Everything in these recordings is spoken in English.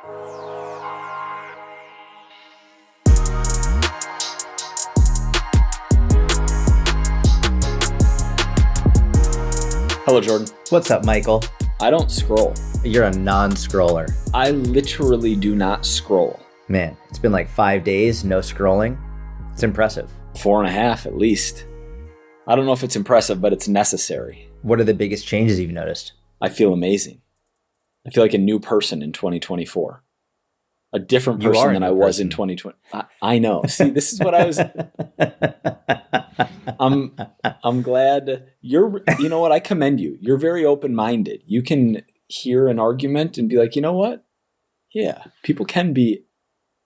Hello, Jordan. What's up, Michael? I don't scroll. You're a non-scroller. I literally do not scroll. Man, it's been like 5 days, no scrolling. It's impressive. 4.5 at least. I don't know if it's impressive, but it's necessary. What are the biggest changes you've noticed? I feel amazing. I feel like a new person in 2024. A different person than I was in 2020. I know. See, this is what I was... I'm glad you know what? I commend you. You're very open-minded. You can hear an argument and be like, you know what? Yeah, people can be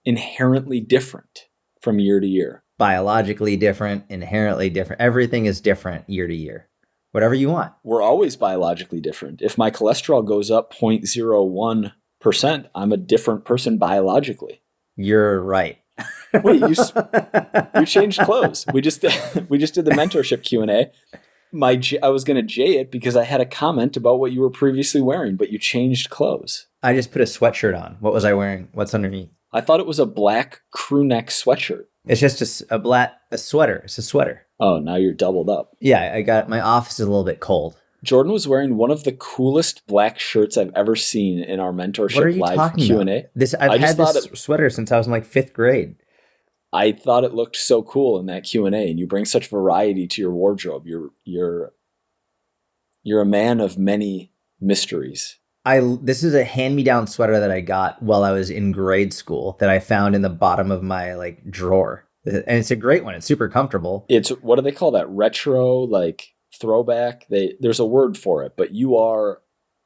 inherently different from year to year. Biologically different, inherently different. Everything is different year to year. Whatever you want. We're always biologically different. If my cholesterol goes up 0.01%, I'm a different person biologically. You're right. Wait, you changed clothes. We just did the mentorship Q&A. I was going to J it because I had a comment about what you were previously wearing, but you changed clothes. I just put a sweatshirt on. What was I wearing? What's underneath? I thought it was a black crew neck sweatshirt. It's just a sweater. It's a sweater. Oh, now you're doubled up. Yeah, my office is a little bit cold. Jordan was wearing one of the coolest black shirts I've ever seen in our mentorship live Q&A. I've had this sweater since I was in like 5th grade. I thought it looked so cool in that Q&A, and you bring such variety to your wardrobe. You're a man of many mysteries. This is a hand-me-down sweater that I got while I was in grade school that I found in the bottom of my like drawer. And it's a great one. It's super comfortable. It's, what do they call that? Retro, like throwback? There's a word for it, but you are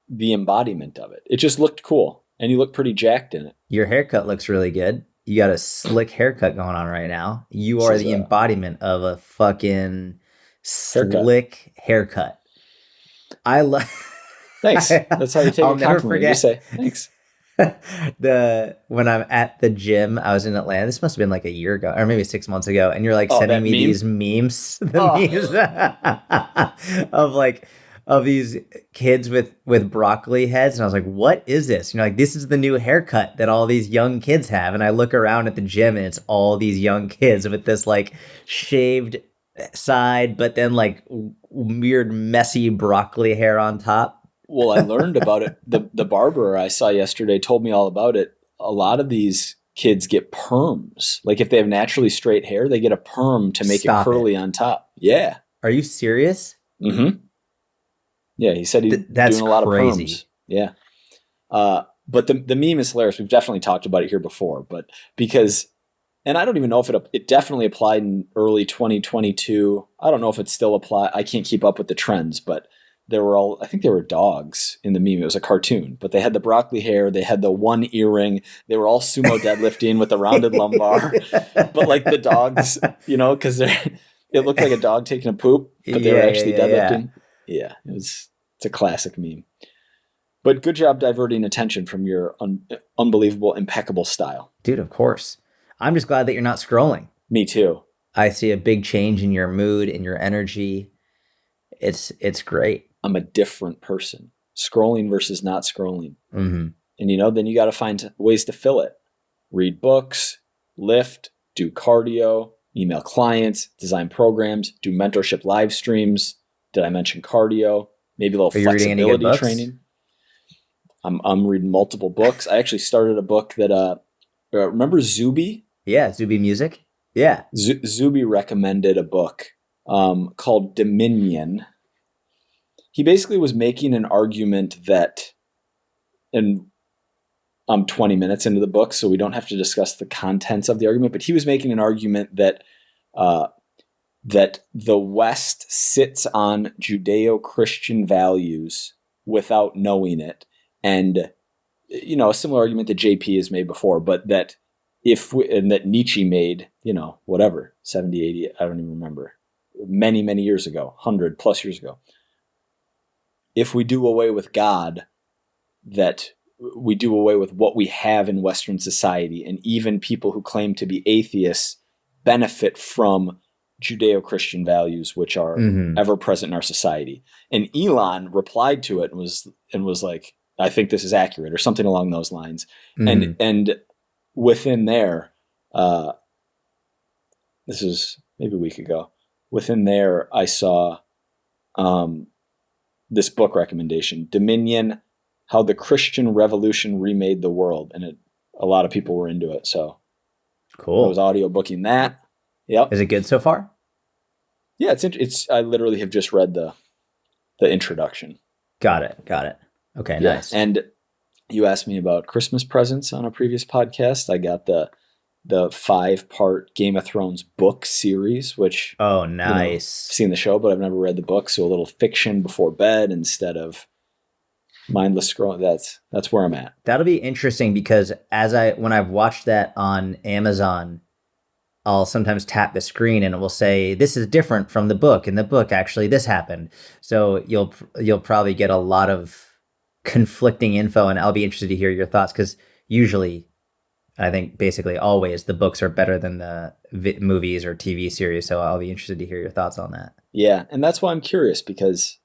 the embodiment of it. It just looked cool, and you look pretty jacked in it. Your haircut looks really good. You got a slick haircut going on right now. You are the embodiment of a fucking slick haircut. I love... Thanks. That's how you take a compliment. You say, thanks. When I'm at the gym, I was in Atlanta. This must have been like a year ago or maybe 6 months ago. And you're like sending me these memes, memes of these kids with broccoli heads. And I was like, what is this? You know, like this is the new haircut that all these young kids have. And I look around at the gym and it's all these young kids with this like shaved side, but then like weird, messy broccoli hair on top. Well, I learned about it. The barber I saw yesterday told me all about it. A lot of these kids get perms. Like if they have naturally straight hair, they get a perm to make it curly on top. Yeah. Are you serious? Mm-hmm. Yeah, he said he's doing a lot of perms. Yeah. But the meme is hilarious. We've definitely talked about it here before, but because, and I don't even know if it definitely applied in early 2022. I don't know if it still applies. I can't keep up with the trends, but I think there were dogs in the meme. It was a cartoon, but they had the broccoli hair. They had the one earring. They were all sumo deadlifting with the rounded lumbar, but like the dogs, you know, cause it looked like a dog taking a poop, but they were actually deadlifting. Yeah. It's a classic meme, but good job diverting attention from your unbelievable, impeccable style. Dude, of course. I'm just glad that you're not scrolling. Me too. I see a big change in your mood, in your energy. It's great. I'm a different person. Scrolling versus not scrolling. Mm-hmm. And then you got to find ways to fill it. Read books, lift, do cardio, email clients, design programs, do mentorship live streams. Did I mention cardio? Maybe a little flexibility training. I'm reading multiple books. I actually started a book that remember Zuby? Yeah, Zuby Music. Yeah. Zuby recommended a book called Dominion. He basically was making an argument that, and I'm 20 minutes into the book, so we don't have to discuss the contents of the argument, but he was making an argument that that the West sits on Judeo-Christian values without knowing it. And, you know, a similar argument that JP has made before, but that and that Nietzsche made, 70, 80, I don't even remember, many, many years ago, 100+ years ago. If we do away with God, that we do away with what we have in Western society, and even people who claim to be atheists benefit from Judeo-Christian values, which are ever present in our society. And Elon replied to it and was like, I think this is accurate, or something along those lines. Mm, And within there, this is maybe a week ago. Within there, I saw this book recommendation, Dominion: How the Christian Revolution Remade the World, and a lot of people were into it. So I was cool. audiobooking that. Yep. Is it good so far? Yeah, it's. I literally have just read the introduction. Got it. Got it. Okay, Yeah, nice. and you asked me about Christmas presents on a previous podcast. I got the 5-part Game of Thrones book series, which, Oh, I've nice. seen the show, but I've never read the book. So a little fiction before bed instead of mindless scrolling. That's where I'm at. That'll be interesting because when I've watched that on Amazon, I'll sometimes tap the screen and it will say, "This is different from the book. In the book, actually, this happened." So you'll probably get a lot of conflicting info, and I'll be interested to hear your thoughts because usually, I think basically always the books are better than the movies or TV series. So I'll be interested to hear your thoughts on that. Yeah, and that's why I'm curious, because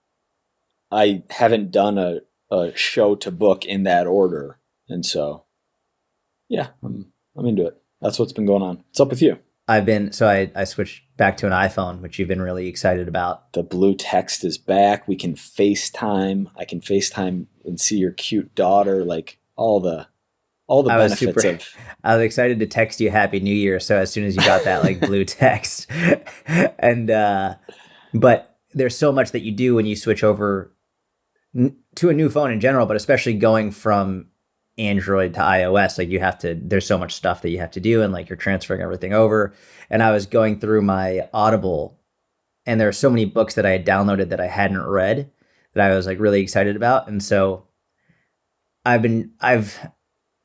I haven't done a show to book in that order, and so yeah, I'm into it. That's what's been going on. What's up with you? I switched back to an iPhone, which you've been really excited about. The blue text is back. We can FaceTime. I can FaceTime and see your cute daughter. Like all the I was super benefits of. I was excited to text you Happy New Year. So as soon as you got that like blue text, and but there's so much that you do when you switch over to a new phone in general, but especially going from Android to iOS, like there's so much stuff that you have to do, and like you're transferring everything over. And I was going through my Audible, and there are so many books that I had downloaded that I hadn't read that I was like really excited about. And so I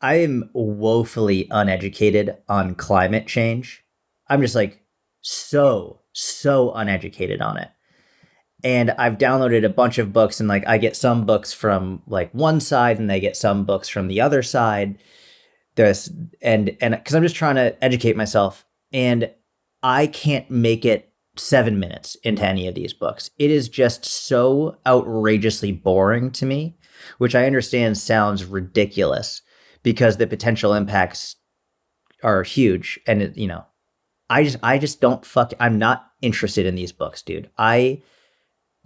am woefully uneducated on climate change. I'm just like so uneducated on it. And I've downloaded a bunch of books, and like I get some books from like one side and they get some books from the other side. There's and because I'm just trying to educate myself, and I can't make it 7 minutes into any of these books. It is just so outrageously boring to me, which I understand sounds ridiculous because the potential impacts are huge. And I just don't I'm not interested in these books, dude.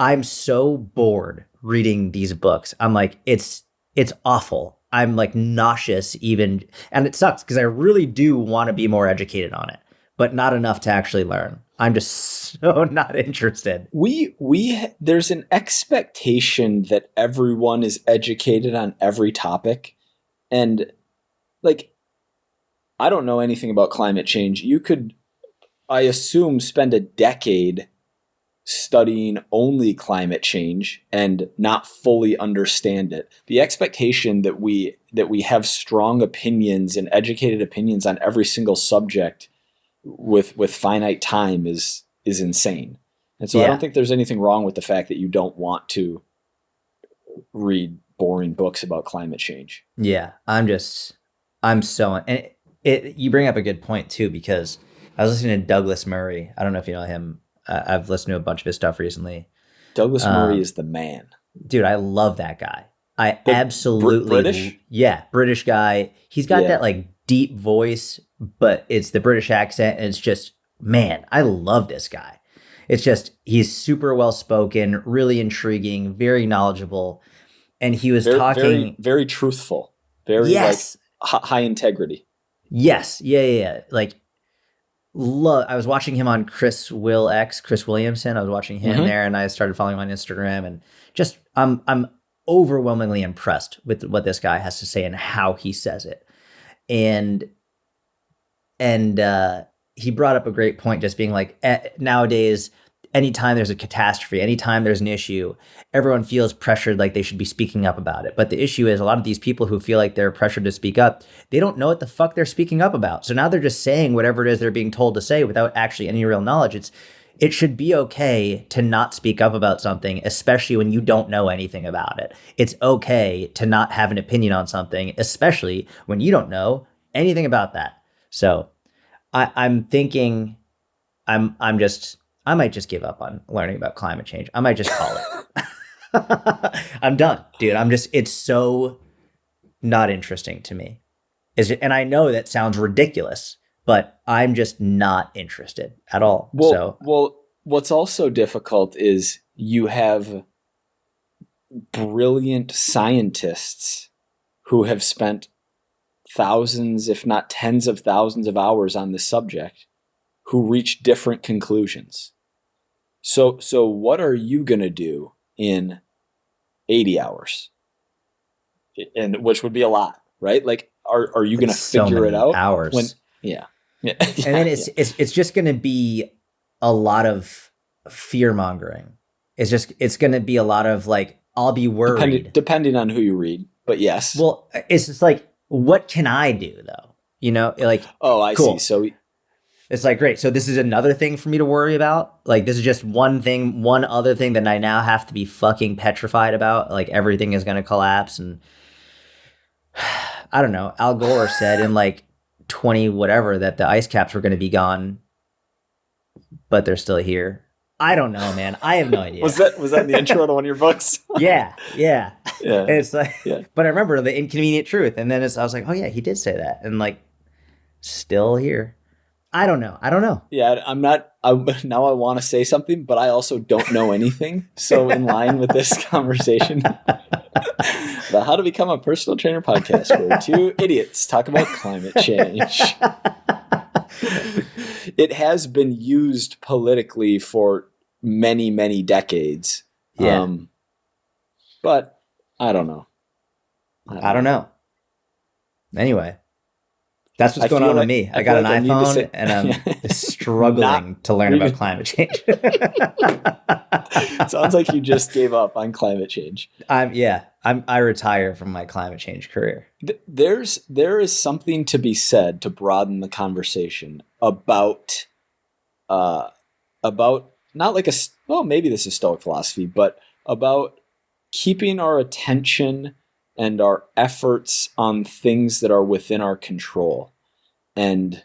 I'm so bored reading these books. I'm like, it's awful. I'm like nauseous even, and it sucks because I really do want to be more educated on it, but not enough to actually learn. I'm just so not interested. We there's an expectation that everyone is educated on every topic, and like, I don't know anything about climate change. You could, I assume, spend a decade studying only climate change and not fully understand it. The expectation that we have strong opinions and educated opinions on every single subject with finite time is insane. And so I don't Yeah. think there's anything wrong with the fact that you don't want to read boring books about climate change. Yeah. I'm so, and you bring up a good point too, because I was listening to Douglas Murray. I don't know if you know him. I've listened to a bunch of his stuff recently. Douglas Murray Um, is the man. dude, I love that guy. I The absolutely, British? yeah, British guy. He's got Yeah. that like deep voice, but it's the British accent. And it's just, man, I love this guy. It's just, he's super well spoken, really intriguing, very knowledgeable. And he was Very, very, talking, very truthful. Very like yes, high integrity. yes, yeah. Like, I was watching him on Chris Williamson. I was watching him Mm-hmm. there, and I started following him on Instagram, and just I'm overwhelmingly impressed with what this guy has to say and how he says it. And he brought up a great point, just being like, nowadays, anytime there's a catastrophe, anytime there's an issue, everyone feels pressured like they should be speaking up about it. But the issue is a lot of these people who feel like they're pressured to speak up, they don't know what the fuck they're speaking up about. So now they're just saying whatever it is they're being told to say without actually any real knowledge. It should be okay to not speak up about something, especially when you don't know anything about it. It's okay to not have an opinion on something, especially when you don't know anything about that. So I'm thinking I'm just I might just give up on learning about climate change. I might just call it. I'm done, dude. It's so not interesting to me. And I know that sounds ridiculous, but I'm just not interested at all. So, What's also difficult is you have brilliant scientists who have spent thousands, if not tens of thousands of hours on this subject who reach different conclusions. So what are you going to do in 80 hours? And which would be a lot, right? Like, are you going to figure it out? Hours. Yeah. And then it's just going to be a lot of fear mongering. It's going to be a lot of like, I'll be worried. Depending on who you read, but yes. Well, it's just like, what can I do though? You know, like, oh, I cool. see. So it's like, great. So this is another thing for me to worry about. Like, this is just one other thing that I now have to be fucking petrified about. Like, everything is going to collapse. And I don't know. Al Gore said in like 20 whatever that the ice caps were going to be gone, but they're still here. I don't know, man. I have no idea. Was that in the intro to one of your books? Yeah. And it's like, yeah. But I remember the inconvenient truth. And then I was like, oh yeah, he did say that. And like, still here. I don't know. Yeah, now I want to say something, but I also don't know anything. So in line with this conversation about how to become a personal trainer podcast where two idiots talk about climate change. It has been used politically for many, many decades. Yeah. But I don't know. I don't know. Anyway, that's what's going on with me. I got an iPhone and I'm struggling to learn about climate change. Sounds like you just gave up on climate change. I retire from my climate change career. There is something to be said to broaden the conversation about not like maybe this is Stoic philosophy, but about keeping our attention and our efforts on things that are within our control. And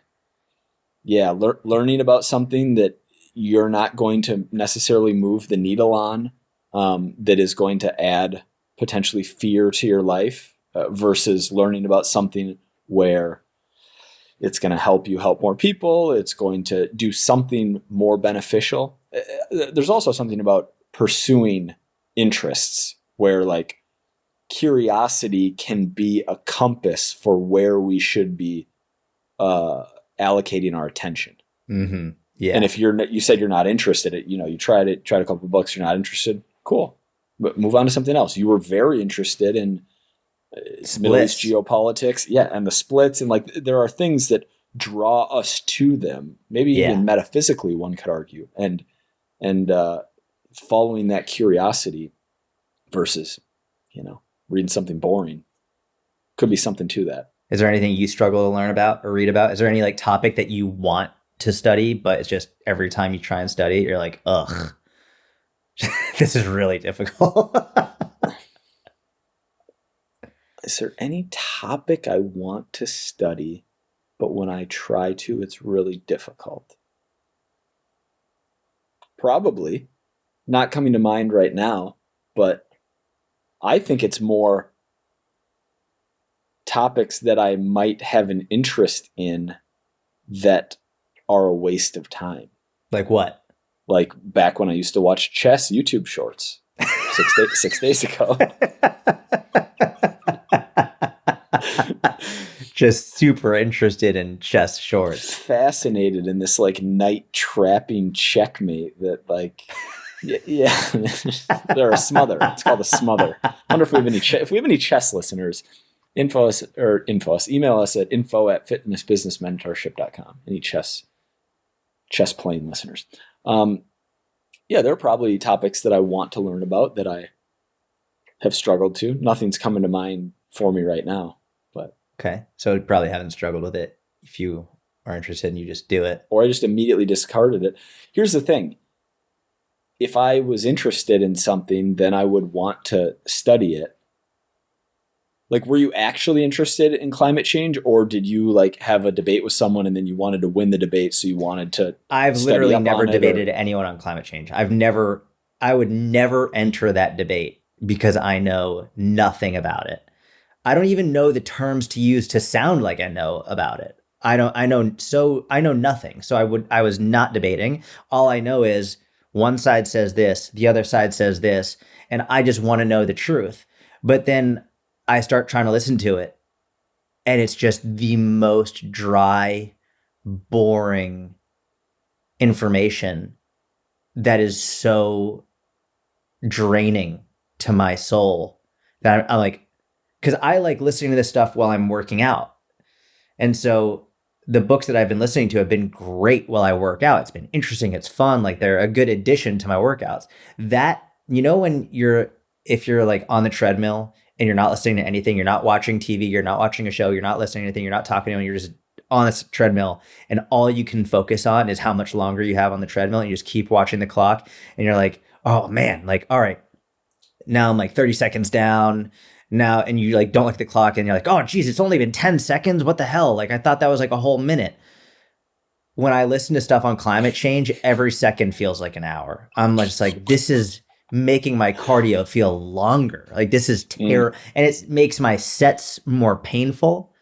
learning about something that you're not going to necessarily move the needle on, that is going to add potentially fear to your life, versus learning about something where it's going to help you help more people. It's going to do something more beneficial. There's also something about pursuing interests where like curiosity can be a compass for where we should be allocating our attention. Mm-hmm. Yeah. And if you said you're not interested, you tried a couple of books, you're not interested. Cool. But move on to something else. You were very interested in Middle East geopolitics. Yeah. And the splits, and like, there are things that draw us to them. Maybe even metaphysically, one could argue, and following that curiosity versus, reading something boring could be something to that. Is there anything you struggle to learn about or read about? Is there any like topic that you want to study, but it's just every time you try and study it, you're like, ugh, this is really difficult? Is there any topic I want to study, but when I try to, it's really difficult? Probably not coming to mind right now, but I think it's more topics that I might have an interest in that are a waste of time. Like what? Like back when I used to watch chess YouTube shorts 6 days ago. Just super interested in chess shorts. Fascinated in this like night trapping checkmate that like, yeah. They're a smother. It's called a smother. I wonder if we have any chess listeners. Email us at info@fitnessbusinessmentorship.com. Any chess playing listeners. There are probably topics that I want to learn about that I have struggled to. Nothing's coming to mind for me right now, but okay. So you probably haven't struggled with it. If you are interested and you just do it. Or I just immediately discarded it. Here's the thing. If I was interested in something, then I would want to study it. Like, were you actually interested in climate change, or did you like have a debate with someone and then you wanted to win the debate, so you wanted to? I've literally never debated anyone on climate change. I would never enter that debate because I know nothing about it. I don't even know the terms to use to sound like I know about it. I know nothing. So I was not debating. All I know is one side says this, the other side says this, and I just want to know the truth. But then I start trying to listen to it, and it's just the most dry, boring information that is so draining to my soul that I'm like, because I like listening to this stuff while I'm working out. And so the books that I've been listening to have been great while I work out. It's been interesting. It's fun. Like they're a good addition to my workouts. That, when if you're like on the treadmill and you're not listening to anything, you're not watching TV, you're not watching a show, you're not listening to anything, you're not talking to anyone, you're just on this treadmill and all you can focus on is how much longer you have on the treadmill and you just keep watching the clock and you're like, oh man, like, all right, now I'm like 30 seconds down now. And you like, don't look at the clock and you're like, oh geez, it's only been 10 seconds. What the hell? Like, I thought that was like a whole minute. When I listen to stuff on climate change, every second feels like an hour. I'm just like, this is making my cardio feel longer. Like this is terrible. And it makes my sets more painful.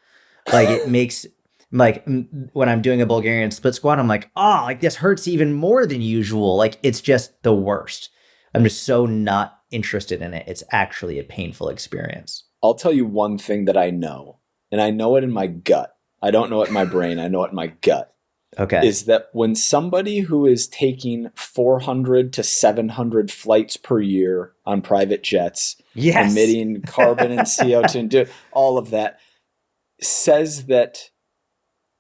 Like it makes like when I'm doing a Bulgarian split squat, I'm like, oh, like this hurts even more than usual. Like it's just the worst. I'm just so not interested in it. It's actually a painful experience. I'll tell you one thing that I know, and I know it in my gut. I don't know it in my brain. I know it in my gut. Okay. Is that when somebody who is taking 400 to 700 flights per year on private jets, yes, emitting carbon and CO2 and do all of that, says that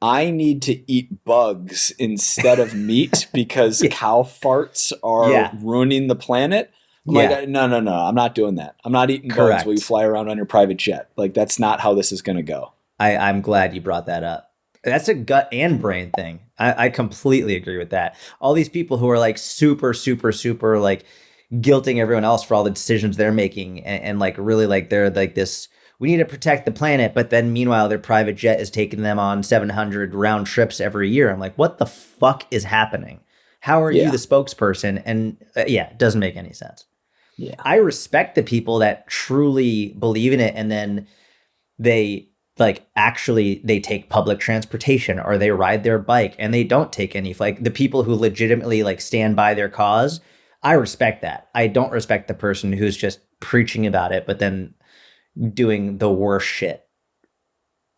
I need to eat bugs instead of meat because cow farts are ruining the planet. I'm like, no, I'm not doing that. I'm not eating bugs while you fly around on your private jet. Like, that's not how this is going to go. I'm glad you brought that up. That's a gut and brain thing. I completely agree with that. All these people who are like super, super, super like guilting everyone else for all the decisions they're making and like really like they're like this, we need to protect the planet. But then meanwhile, their private jet is taking them on 700 round trips every year. I'm like, what the fuck is happening? How are you the spokesperson? And it doesn't make any sense. Yeah, I respect the people that truly believe in it and then they like actually they take public transportation or they ride their bike and they don't take any like the people who legitimately like stand by their cause. I respect that. I don't respect the person who's just preaching about it but then doing the worst shit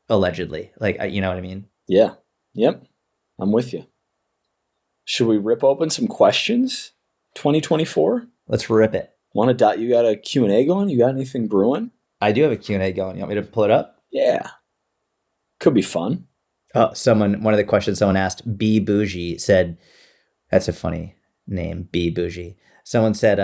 allegedly. Like, you know what I mean? Yeah. Yep. I'm with you. Should we rip open some questions? 2024? Let's rip it. You got a Q&A going? You got anything brewing? I do have a Q&A going. You want me to pull it up? Yeah. Could be fun. Oh, one of the questions someone asked, B Bougie said, that's a funny name, B Bougie. Someone said,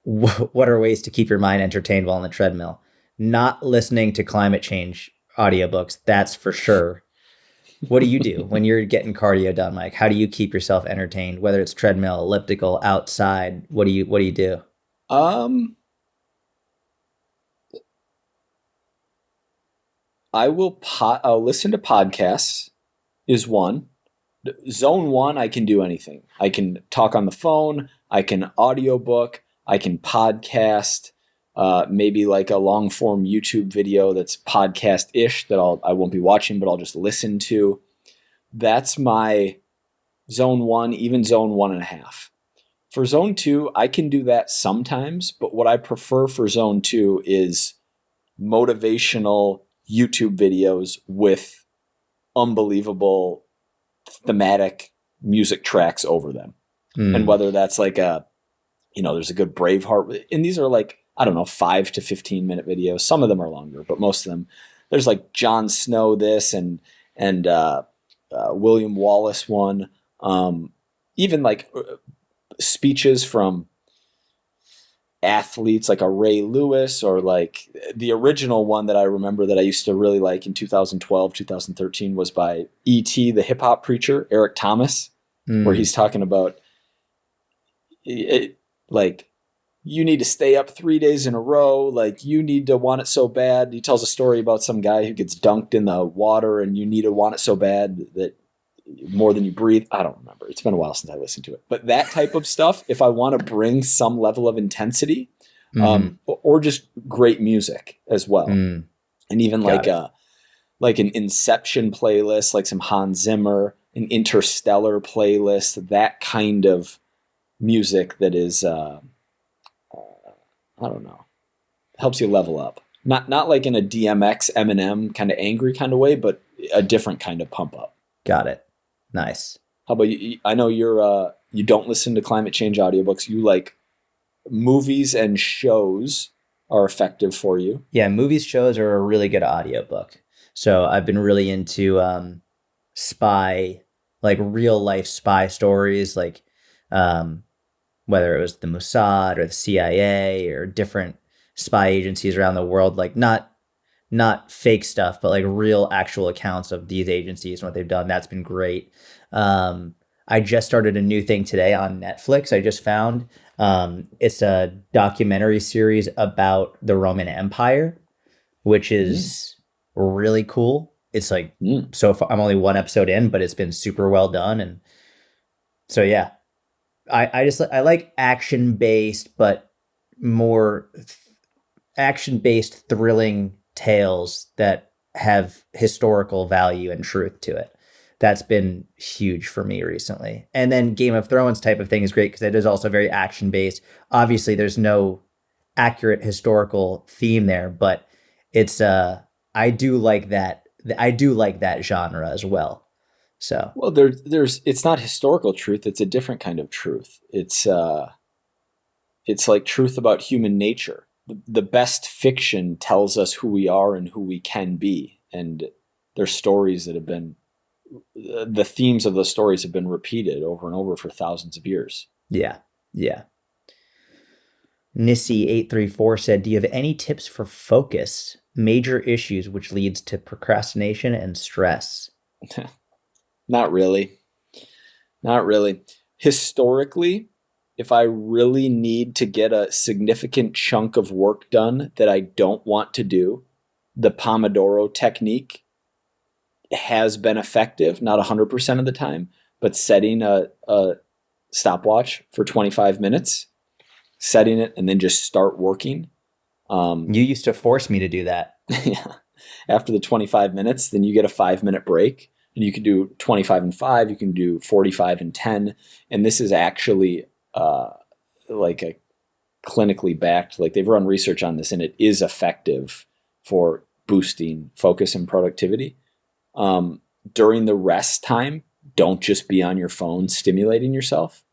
what are ways to keep your mind entertained while on the treadmill? Not listening to climate change audiobooks, that's for sure. What do you do when you're getting cardio done, Mike? How do you keep yourself entertained, whether it's treadmill, elliptical, outside? What do you do? I'll listen to podcasts is one. Zone one, I can do anything. I can talk on the phone. I can audiobook. I can podcast. Maybe like a long form YouTube video that's podcast-ish that I won't be watching, but I'll just listen to. That's my zone one, even zone 1.5. For zone 2, I can do that sometimes, but what I prefer for zone 2 is motivational YouTube videos with unbelievable thematic music tracks over them. And whether that's like there's a good Braveheart, and these are like, I don't know, 5 to 15 minute videos. Some of them are longer, but most of them, there's like Jon Snow this and William Wallace one. Even like speeches from athletes like a Ray Lewis, or like the original one that I remember that I used to really like in 2012, 2013 was by E.T., the hip hop preacher, Eric Thomas, where he's talking about like, you need to stay up 3 days in a row. Like, you need to want it so bad. He tells a story about some guy who gets dunked in the water and you need to want it so bad that more than you breathe. I don't remember. It's been a while since I listened to it. But that type of stuff, if I want to bring some level of intensity, or just great music as well. And even like an Inception playlist, like some Hans Zimmer, an Interstellar playlist, that kind of music that is, I don't know, helps you level up. Not like in a DMX, Eminem kind of angry kind of way, but a different kind of pump up. Got it. Nice. How about you? I know you don't listen to climate change audiobooks. You like movies and shows are effective for you. Yeah, movies, shows are a really good audiobook. So I've been really into spy, like real life spy stories, like whether it was the Mossad or the CIA or different spy agencies around the world, like not fake stuff, but like real actual accounts of these agencies and what they've done. That's been great. I just started a new thing today on Netflix. I just found it's a documentary series about the Roman Empire, which is really cool. It's like so far I'm only one episode in, but it's been super well done. And so yeah, I like action based, but more action based thrilling tales that have historical value and truth to it. That's been huge for me recently. And then Game of Thrones type of thing is great because it is also very action based. Obviously, there's no accurate historical theme there, but it's I do like that. I do like that genre as well. So well, there's it's not historical truth. It's a different kind of truth. It's like truth about human nature. The best fiction tells us who we are and who we can be. And there's stories that have been, the themes of those stories have been repeated over and over for thousands of years. Yeah. Yeah. Nissy834 said, do you have any tips for focus, major issues which leads to procrastination and stress? Not really. Not really. Historically, if I really need to get a significant chunk of work done that I don't want to do, the Pomodoro technique has been effective, not 100% of the time, but setting a stopwatch for 25 minutes, setting it, and then just start working. You used to force me to do that. Yeah. After the 25 minutes, then you get a 5-minute break, and you can do 25 and 5, you can do 45 and 10. And this is actually like a clinically backed, like they've run research on this, and it is effective for boosting focus and productivity. During the rest time, don't just be on your phone stimulating yourself.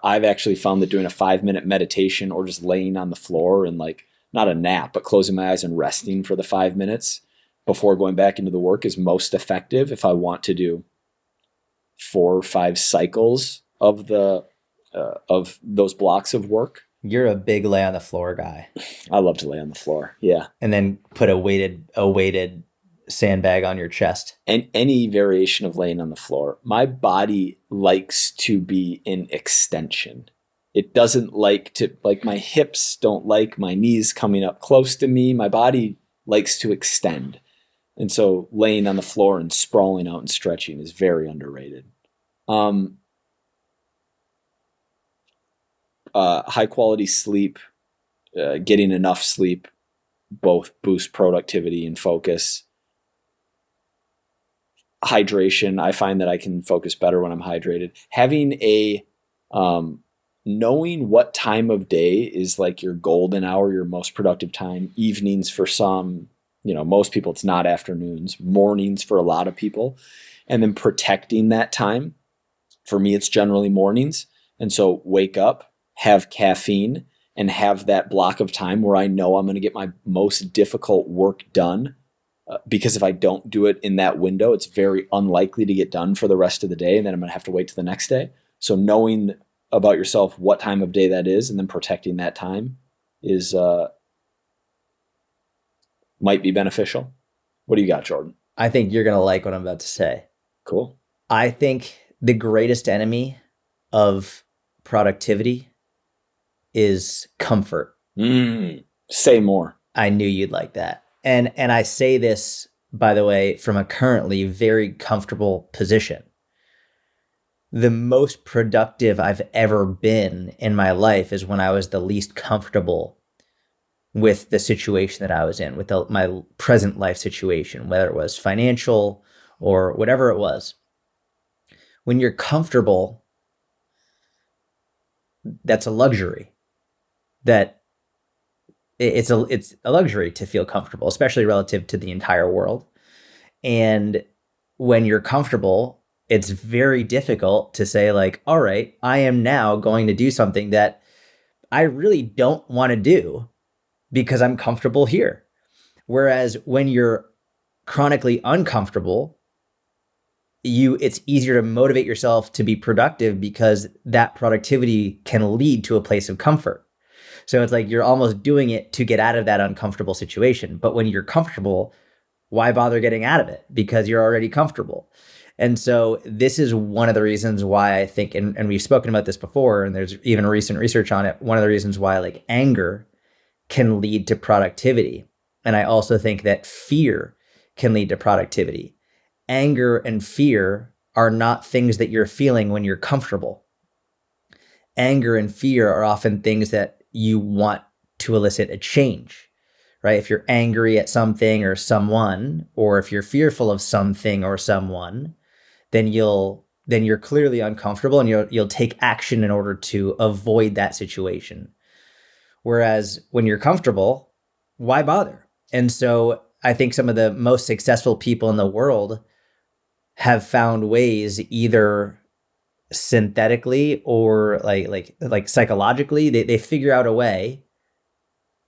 I've actually found that doing a 5-minute meditation or just laying on the floor and like not a nap, but closing my eyes and resting for the 5 minutes before going back into the work is most effective if I want to do 4 or 5 cycles of of those blocks of work. You're a big lay on the floor guy. I love to lay on the floor. Yeah. And then put a weighted sandbag on your chest. And any variation of laying on the floor. My body likes to be in extension. It doesn't like to, like my hips don't like my knees coming up close to me. My body likes to extend. And so laying on the floor and sprawling out and stretching is very underrated. High quality sleep, getting enough sleep, both boost productivity and focus. Hydration, I find that I can focus better when I'm hydrated. Having knowing what time of day is like your golden hour, your most productive time. Evenings for some, most people it's not afternoons. Mornings for a lot of people. And then protecting that time. For me, it's generally mornings. And so wake up, have caffeine, and have that block of time where I know I'm going to get my most difficult work done. Because if I don't do it in that window, it's very unlikely to get done for the rest of the day. And then I'm going to have to wait to the next day. So knowing about yourself what time of day that is and then protecting that time is might be beneficial. What do you got, Jordan? I think you're going to like what I'm about to say. Cool. I think the greatest enemy of productivity is comfort. Say more. I knew you'd like that. And I say this, by the way, from a currently very comfortable position. the most productive I've ever been in my life is when I was the least comfortable with the situation that I was in, with my present life situation, whether it was financial or whatever it was. When you're comfortable, that's a luxury. That it's a luxury to feel comfortable, especially relative to the entire world. And when you're comfortable, it's very difficult to say like, all right, I am now going to do something that I really don't want to do because I'm comfortable here. Whereas when you're chronically uncomfortable, it's easier to motivate yourself to be productive because that productivity can lead to a place of comfort. So it's like you're almost doing it to get out of that uncomfortable situation. But when you're comfortable, why bother getting out of it? Because you're already comfortable. And so this is one of the reasons why I think, and we've spoken about this before, and there's even recent research on it, one of the reasons why like anger can lead to productivity. And I also think that fear can lead to productivity. Anger and fear are not things that you're feeling when you're comfortable. Anger and fear are often things that you want to elicit a change, right? If you're angry at something or someone, or if you're fearful of something or someone, then you're clearly uncomfortable and you'll take action in order to avoid that situation. Whereas when you're comfortable, why bother? And so I think some of the most successful people in the world have found ways, either synthetically or like psychologically, they figure out a way.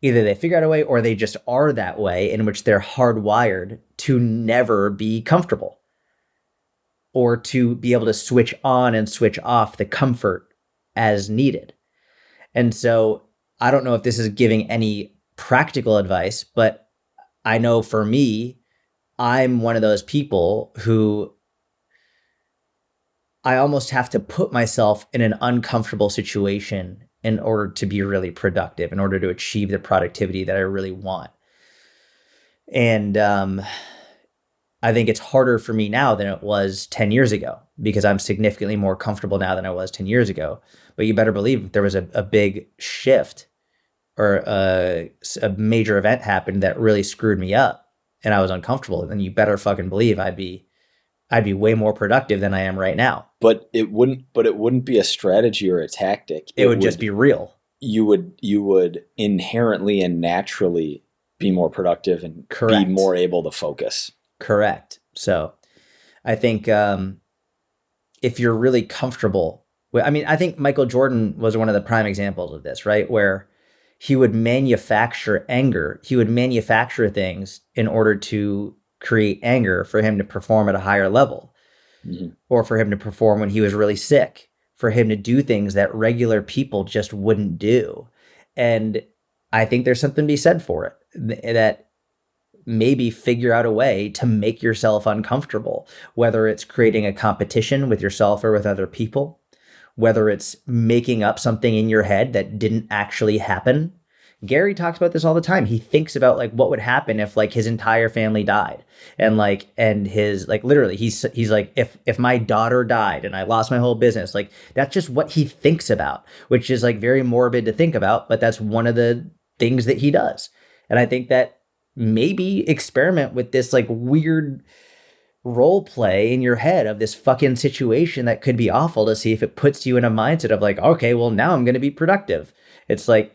Either they figure out a way or they just are that way, in which they're hardwired to never be comfortable, or to be able to switch on and switch off the comfort as needed. And so I don't know if this is giving any practical advice, but I know for me, I'm one of those people who I almost have to put myself in an uncomfortable situation in order to be really productive, in order to achieve the productivity that I really want. And I think it's harder for me now than it was 10 years ago, because I'm significantly more comfortable now than I was 10 years ago. But you better believe if there was a big shift or a major event happened that really screwed me up and I was uncomfortable, then you better fucking believe I'd be way more productive than I am right now. But it wouldn't be a strategy or a tactic. It would just be real. You would inherently and naturally be more productive and Correct. Be more able to focus. Correct. So I think if you're really comfortable, I think Michael Jordan was one of the prime examples of this, right? Where he would manufacture anger. He would manufacture things in order to create anger for him to perform at a higher level, or for him to perform when he was really sick, for him to do things that regular people just wouldn't do. And I think there's something to be said for it, that maybe figure out a way to make yourself uncomfortable, whether it's creating a competition with yourself or with other people, whether it's making up something in your head that didn't actually happen. Gary talks about this all the time. He thinks about like what would happen if like his entire family died, and his like literally he's like, if my daughter died and I lost my whole business, like that's just what he thinks about, which is like very morbid to think about, but that's one of the things that he does. And I think that maybe experiment with this like weird role play in your head of this fucking situation that could be awful, to see if it puts you in a mindset of like, okay, well now I'm going to be productive. It's like,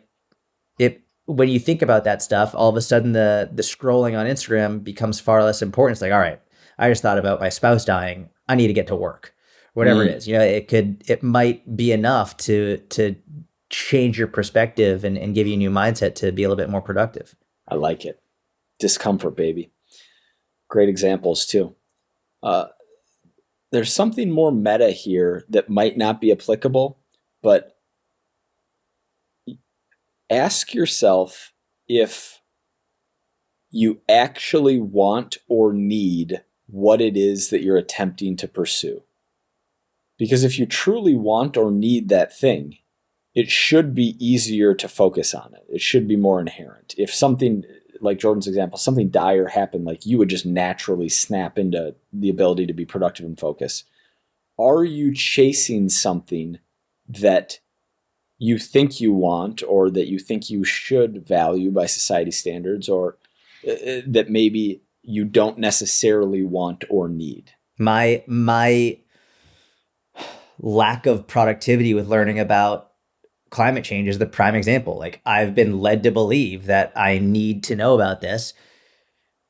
when you think about that stuff, all of a sudden the scrolling on Instagram becomes far less important. It's like, all right, I just thought about my spouse dying. I need to get to work. Whatever it is, it might be enough to change your perspective and give you a new mindset to be a little bit more productive. I like it. Discomfort, baby. Great examples too. There's something more meta here that might not be applicable, but ask yourself if you actually want or need what it is that you're attempting to pursue. Because if you truly want or need that thing, it should be easier to focus on it. It should be more inherent. If something, like Jordan's example, something dire happened, like you would just naturally snap into the ability to be productive and focus. are you chasing something that you think you want, or that you think you should value by society standards, or that maybe you don't necessarily want or need? My lack of productivity with learning about climate change is the prime example. Like, I've been led to believe that I need to know about this,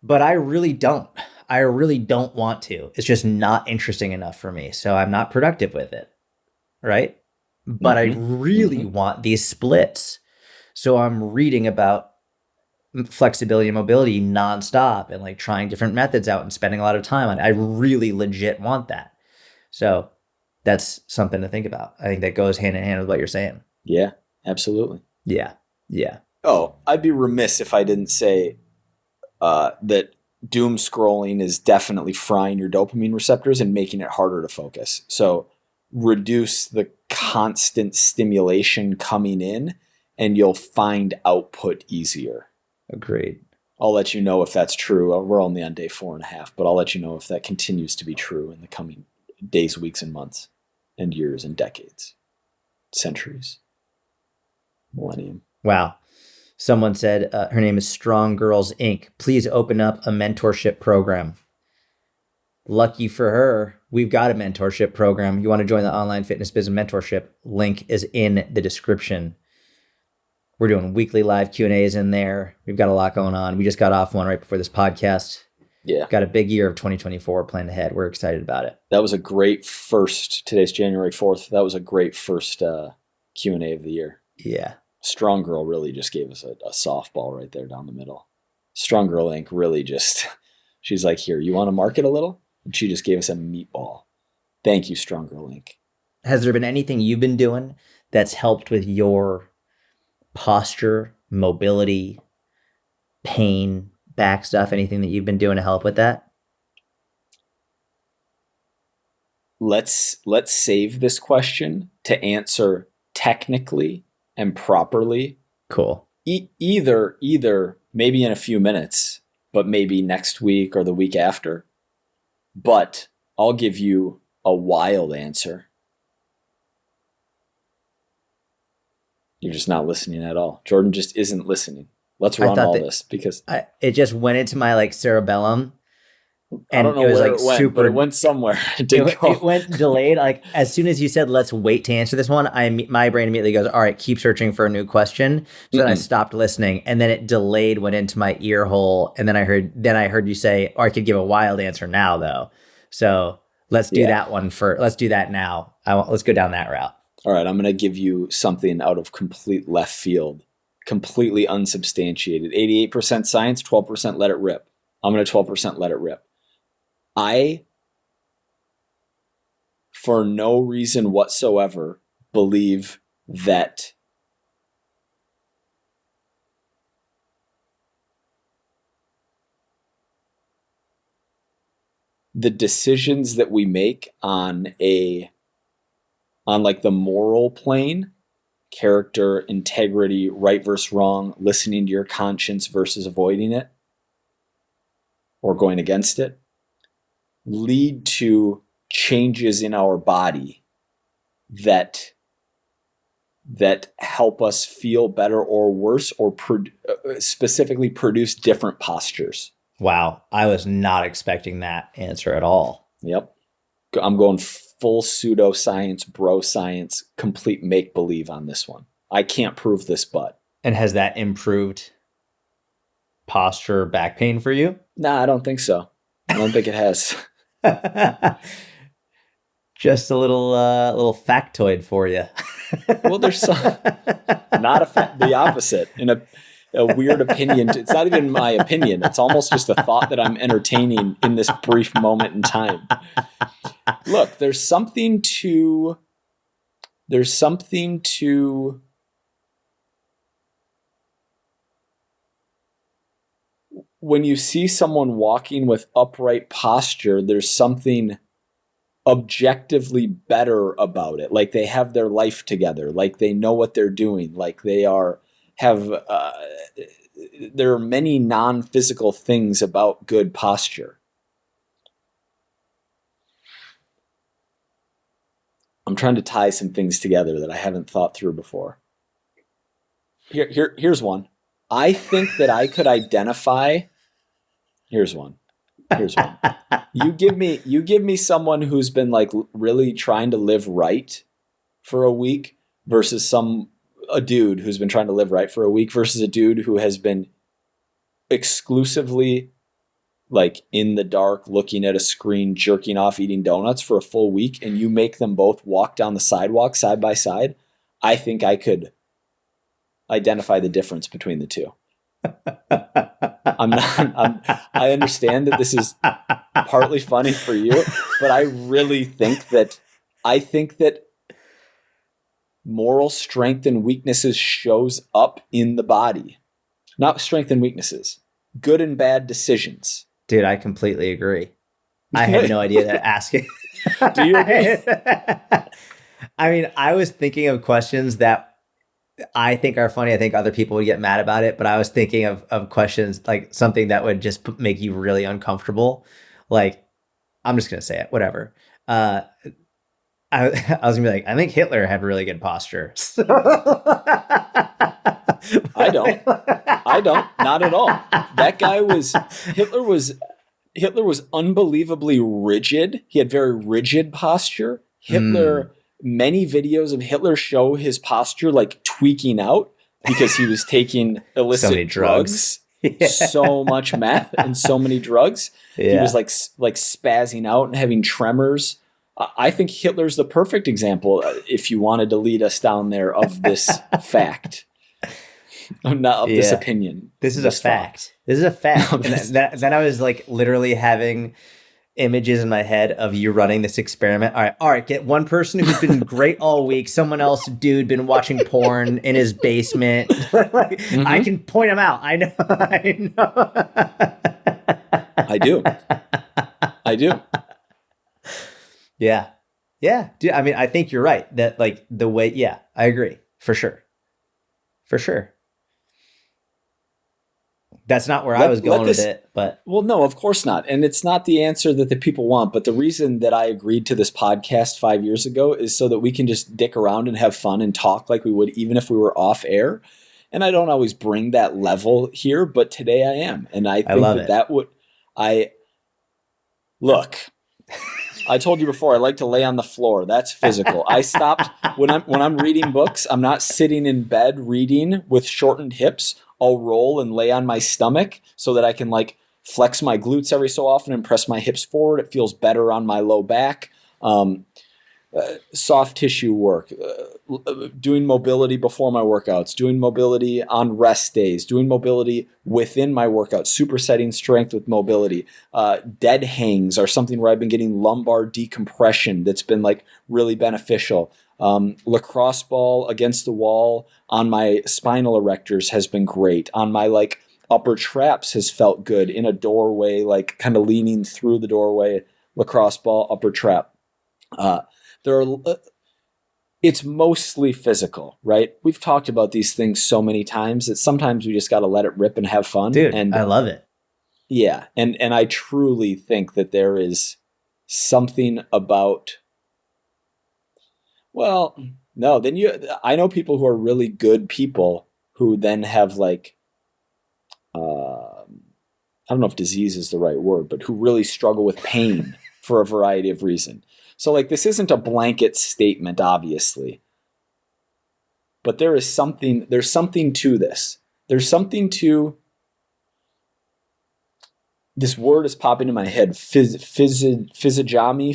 but I really don't. I really don't want to. It's just not interesting enough for me. So I'm not productive with it. Right. But I really want these splits. So I'm reading about flexibility and mobility nonstop and like trying different methods out and spending a lot of time on it. I really legit want that. So that's something to think about. I think that goes hand in hand with what you're saying. Yeah, absolutely. Yeah. Yeah. Oh, I'd be remiss if I didn't say that doom scrolling is definitely frying your dopamine receptors and making it harder to focus. So reduce the constant stimulation coming in, and you'll find output easier. Agreed. I'll let you know if that's true. We're only on day 4.5, but I'll let you know if that continues to be true in the coming days, weeks, and months, and years, and decades, centuries, millennium. Wow. Someone said her name is Strong Girls Inc. Please open up a mentorship program. Lucky for her, we've got a mentorship program. You want to join the Online Fitness Business Mentorship? Link is in the description. We're doing weekly live Q&As in there. We've got a lot going on. We just got off one right before this podcast. Yeah. Got a big year of 2024 planned ahead. We're excited about it. That was a great first, today's January 4th. That was a great first Q&A of the year. Yeah. Strong Girl really just gave us a softball right there down the middle. Strong Girl Inc. really just, she's like, here, you want to market a little? And she just gave us a meatball. Thank you, Strong Girl Inc. Has there been anything you've been doing that's helped with your posture, mobility, pain, back stuff? Anything that you've been doing to help with that? Let's save this question to answer technically and properly. Cool. Either maybe in a few minutes, but maybe next week or the week after. But I'll give you a wild answer. You're just not listening at all. Jordan just isn't listening. Let's run all this because it just went into my like cerebellum. And I don't know where it went, but it went somewhere. It went delayed. Like, as soon as you said, let's wait to answer this one, my brain immediately goes, all right, keep searching for a new question. So then I stopped listening, and then it delayed, went into my ear hole. And then I heard you say, or I could give a wild answer now though. So let's do that one first. Let's do that now. Let's go down that route. All right. I'm going to give you something out of complete left field, completely unsubstantiated. 88% science, 12% let it rip. I'm going to 12% let it rip. I, for no reason whatsoever, believe that the decisions that we make on like the moral plane, character, integrity, right versus wrong, listening to your conscience versus avoiding it or going against it, lead to changes in our body that help us feel better or worse, or specifically produce different postures. Wow. I was not expecting that answer at all. Yep. I'm going full pseudoscience, bro science, complete make-believe on this one. I can't prove this, but. And has that improved posture, back pain for you? Nah, I don't think so. I don't think it has. Just a little factoid for you. Well, there's some, not the opposite. In a weird opinion. It's not even my opinion. It's almost just a thought that I'm entertaining in this brief moment in time. Look, there's something to when you see someone walking with upright posture, there's something objectively better about it. Like they have their life together, like they know what they're doing, like they there are many non-physical things about good posture. I'm trying to tie some things together that I haven't thought through before. Here's one. I think that I could identify. Here's one. You give me someone who's been like really trying to live right for a week versus a dude who's been trying to live right for a week versus a dude who has been exclusively like in the dark, looking at a screen, jerking off, eating donuts for a full week, and you make them both walk down the sidewalk side by side. I think I could identify the difference between the two. I understand that this is partly funny for you, but I really think that moral strength and weaknesses shows up in the body. Not strength and weaknesses, good and bad decisions. Dude, I completely agree. I had no idea that asking. Do you agree? I mean, I was thinking of questions that I think are funny. I think other people would get mad about it, but I was thinking of questions like something that would just make you really uncomfortable. Like, I'm just going to say it, whatever. I was gonna be like, I think Hitler had really good posture. I don't, not at all. That guy Hitler was unbelievably rigid. He had very rigid posture. Many videos of Hitler show his posture like tweaking out because he was taking illicit drugs. Yeah. So much meth and so many drugs. Yeah. He was like spazzing out and having tremors. I think Hitler's the perfect example if you wanted to lead us down there of this fact. Not of this opinion. This is a fact. This is a fact. Then I was like literally having images in my head of you running this experiment. All right, get one person who's been great all week, someone else, dude, been watching porn in his basement. I can point him out. I know. I do. Yeah. Dude, I mean, I think you're right that like the way, I agree for sure. That's not where I was going with it, but. Well, no, of course not. And it's not the answer that the people want. But the reason that I agreed to this podcast 5 years ago is so that we can just dick around and have fun and talk like we would even if we were off air. And I don't always bring that level here, but today I am. And I think look, I told you before, I like to lay on the floor. That's physical. I stopped when I'm reading books, I'm not sitting in bed reading with shortened hips. I'll roll and lay on my stomach so that I can like flex my glutes every so often and press my hips forward. It feels better on my low back. Soft tissue work, doing mobility before my workouts, doing mobility on rest days, doing mobility within my workouts, supersetting strength with mobility. Dead hangs are something where I've been getting lumbar decompression that's been like really beneficial. Lacrosse ball against the wall on my spinal erectors has been great. On my like upper traps has felt good in a doorway, like kind of leaning through the doorway, lacrosse ball, upper trap. It's mostly physical, right? We've talked about these things so many times that sometimes we just got to let it rip and have fun. Dude, and I love it. Yeah. And I truly think that there is something about, well, no, I know people who are really good people who then have like, I don't know if disease is the right word, but who really struggle with pain for a variety of reasons. So like this isn't a blanket statement, obviously, but there's something to this. There's something to this word is popping in my head, physiognomy,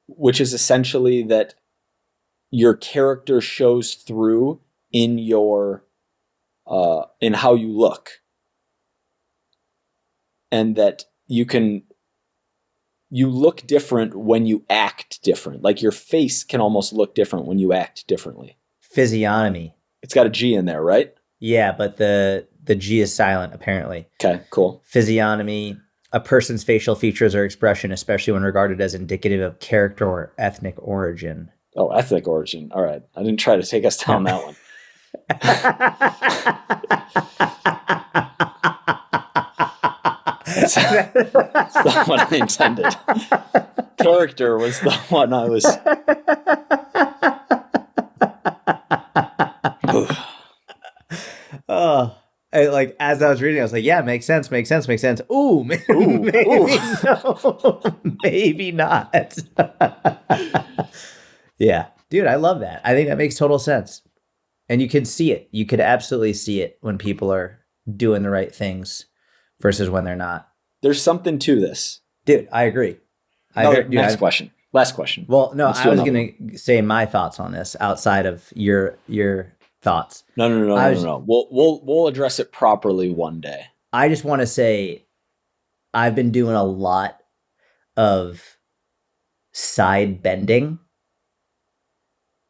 which is essentially that your character shows through in your in how you look. And that you look different when you act different. Like your face can almost look different when you act differently. Physiognomy. It's got a G in there, right? Yeah, but the G is silent, apparently. Okay, cool. Physiognomy, a person's facial features or expression, especially when regarded as indicative of character or ethnic origin. Oh, ethnic origin. All right. I didn't try to take us down that one. That's not what I intended. character was the one I was. Oh, like as I was reading, I was like, yeah, makes sense, makes sense, makes sense. Ooh, Ooh, maybe ooh. no, maybe not. Yeah, dude, I love that. I think that makes total sense. And you can see it. You could absolutely see it when people are doing the right things versus when they're not. There's something to this. Dude, I agree. Another Dude, next question. Last question. well, no, Let's I do was another one. gonna say my thoughts on this outside of your thoughts. No, no, no, I no, no, was no. We'll address it properly one day. I just want to say I've been doing a lot of side bending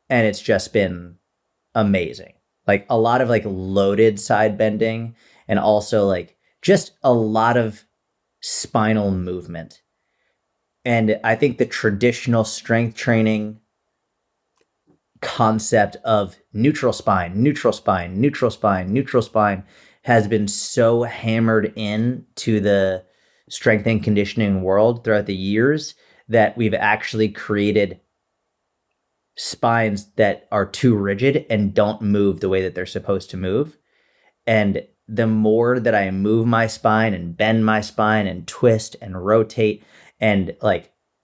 and it's just been amazing. Like a lot of like loaded side bending and also like just a lot of spinal movement. And I think the traditional strength training concept of neutral spine, neutral spine, neutral spine, neutral spine has been so hammered in to the strength and conditioning world throughout the years that we've actually created spines that are too rigid and don't move the way that they're supposed to move. And the more that I move my spine and bend my spine and twist and rotate and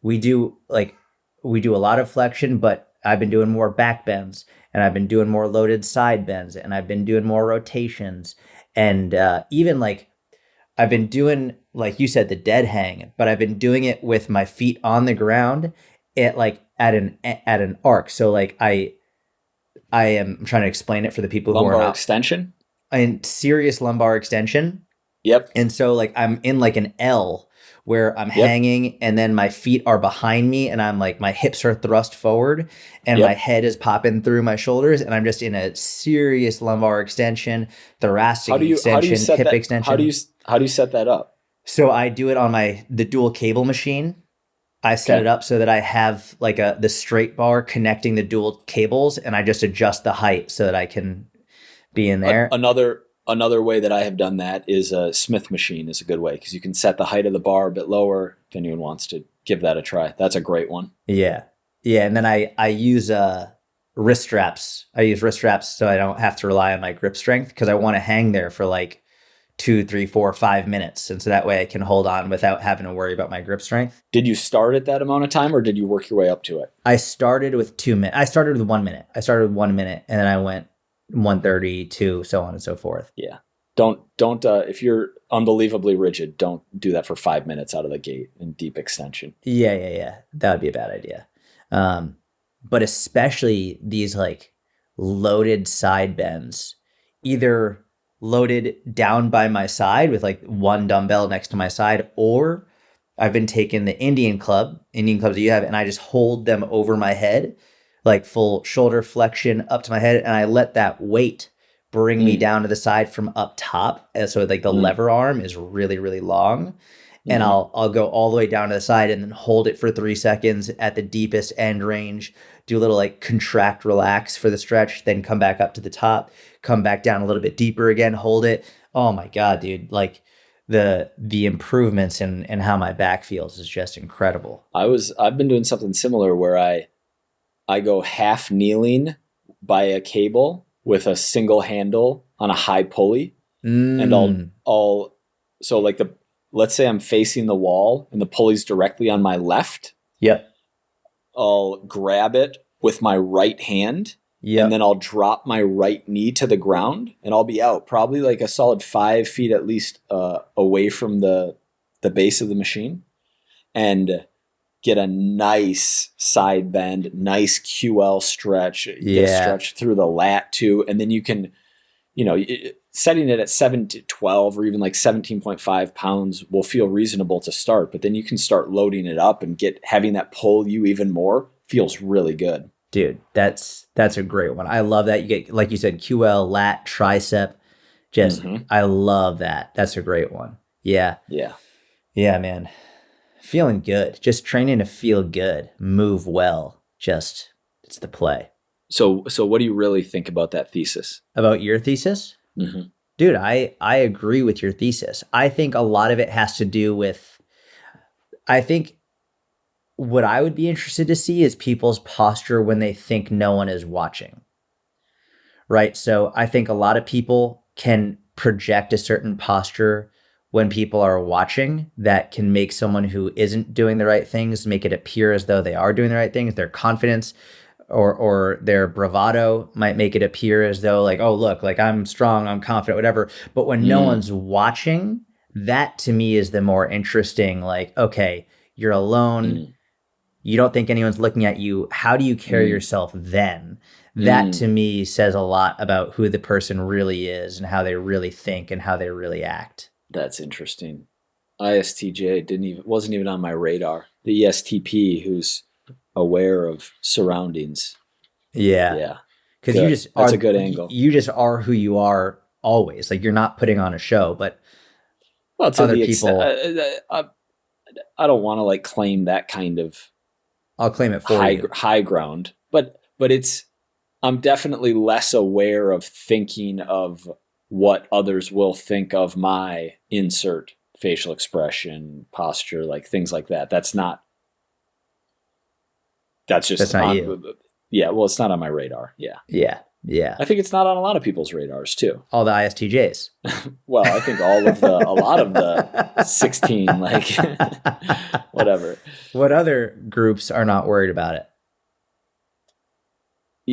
we do a lot of flexion, but I've been doing more back bends and I've been doing more loaded side bends and I've been doing more rotations and even like I've been doing like you said the dead hang, but I've been doing it with my feet on the ground at an arc. So like I am trying to explain it for the people who are Lumbar not extension. in serious lumbar extension. Yep. And so like I'm in like an L where I'm Yep. hanging and then my feet are behind me and I'm like my hips are thrust forward and my Yep. head is popping through my shoulders and I'm just in a serious lumbar extension, thoracic How do you extension, set hip that? extension. How do you set that up? So I do it on the dual cable machine. I set it Okay. up so that I have like the straight bar connecting the dual cables and I just adjust the height so that I can be in there. Another way that I have done that is a Smith machine is a good way because you can set the height of the bar a bit lower if anyone wants to give that a try. That's a great one. Yeah. Yeah. And then I use wrist straps. I use wrist straps so I don't have to rely on my grip strength because I want to hang there for like 2, 3, 4, 5 minutes. And so that way I can hold on without having to worry about my grip strength. Did you start at that amount of time or did you work your way up to it? I started with 2 minutes. I started with 1 minute. I started with 1 minute and then I went 1:32, so on and so forth. Yeah. Don't if you're unbelievably rigid, don't do that for 5 minutes out of the gate in deep extension. Yeah. That would be a bad idea. But especially these like loaded side bends, either loaded down by my side with like one dumbbell next to my side, or I've been taking the Indian clubs that you have, and I just hold them over my head, like full shoulder flexion up to my head, and I let that weight bring me down to the side from up top. And so like the lever arm is really, really long. And I'll go all the way down to the side and then hold it for 3 seconds at the deepest end range, do a little like contract, relax for the stretch, then come back up to the top, come back down a little bit deeper again, hold it. Oh my God, dude. Like the improvements in how my back feels is just incredible. I've been doing something similar where I go half kneeling by a cable with a single handle on a high pulley. And I'll so like let's say I'm facing the wall and the pulley's directly on my left. Yep. I'll grab it with my right hand. Yep. And then I'll drop my right knee to the ground and I'll be out probably like a solid 5 feet at least away from the base of the machine and get a nice side bend, nice QL stretch, get a stretch through the lat too. And then you can, setting it at 7 to 12 or even like 17.5 pounds will feel reasonable to start, but then you can start loading it up and having that pull you even more feels really good. Dude, that's a great one. I love that. You get, like you said, QL, lat, tricep. Just, I love that. That's a great one. Yeah. Yeah. Yeah, man. Feeling good. Just training to feel good, move well. Just, it's the play. So what do you really think about that thesis? About your thesis? Mm-hmm. Dude, I agree with your thesis. I think a lot of it has to do with, I think what I would be interested to see is people's posture when they think no one is watching. Right? So I think a lot of people can project a certain posture when people are watching that can make someone who isn't doing the right things make it appear as though they are doing the right things. Their confidence or their bravado might make it appear as though like, oh, look, like I'm strong, I'm confident, whatever. But when no one's watching, that to me is the more interesting, like, okay, you're alone. You don't think anyone's looking at you. How do you carry yourself then? That to me says a lot about who the person really is and how they really think and how they really act. That's interesting. ISTJ wasn't even on my radar. The ESTP, who's aware of surroundings. Yeah. Because that's a good angle. You just are who you are always. Like you're not putting on a show, but other people. I don't want to like claim that kind of. I'll claim it for you. High ground, but I'm definitely less aware of thinking of what others will think of my insert facial expression, posture, like things like that. That's not you. Yeah. Well, it's not on my radar. Yeah. Yeah. I think it's not on a lot of people's radars too. All the ISTJs. Well, I think a lot of the 16, like whatever. What other groups are not worried about it?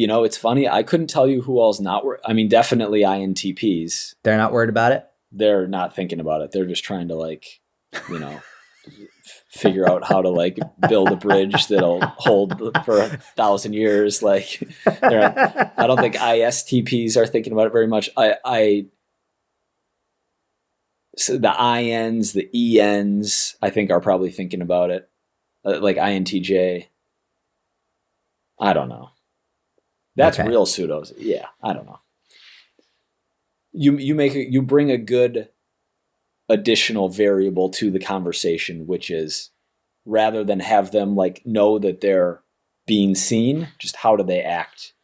It's funny. I couldn't tell you who all's not worried. I mean, definitely INTPs. They're not worried about it? They're not thinking about it. They're just trying to like, figure out how to like build a bridge that'll hold for 1,000 years. Like, I don't think ISTPs are thinking about it very much. So the INs, the ENs, I think are probably thinking about it. Like INTJ. I don't know. That's okay. Real pseudos. Yeah, I don't know. You bring a good additional variable to the conversation, which is rather than have them like know that they're being seen, just how do they act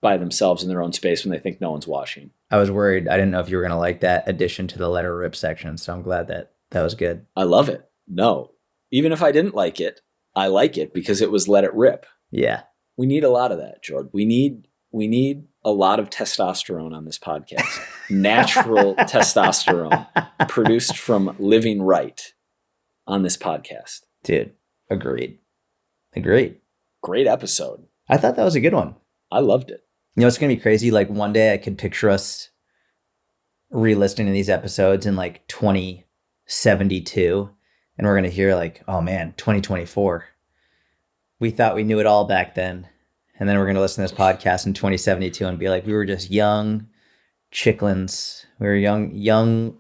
by themselves in their own space when they think no one's watching. I was worried. I didn't know if you were going to like that addition to the letter rip section, so I'm glad that was good. I love it. No, even if I didn't like it, I like it because it was let it rip. Yeah. We need a lot of that, Jordan. We need a lot of testosterone on this podcast. Natural testosterone produced from living right on this podcast. Dude, agreed. Great episode. I thought that was a good one. I loved it. It's going to be crazy. Like one day I could picture us re-listening to these episodes in like 2072 and we're going to hear like, oh man, 2024. We thought we knew it all back then. And then we're going to listen to this podcast in 2072 and be like, we were just young chicklins. We were young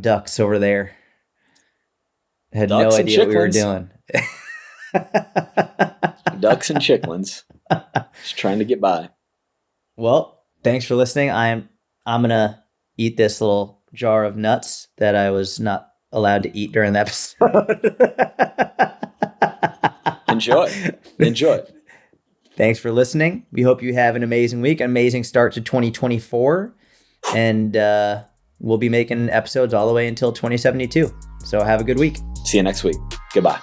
ducks over there. Had ducks no idea what we were doing. Ducks and chicklins. Just trying to get by. Well, thanks for listening. I'm going to eat this little jar of nuts that I was not allowed to eat during the episode. Enjoy. Thanks for listening. We hope you have an amazing week, an amazing start to 2024. And we'll be making episodes all the way until 2072. So have a good week. See you next week. Goodbye.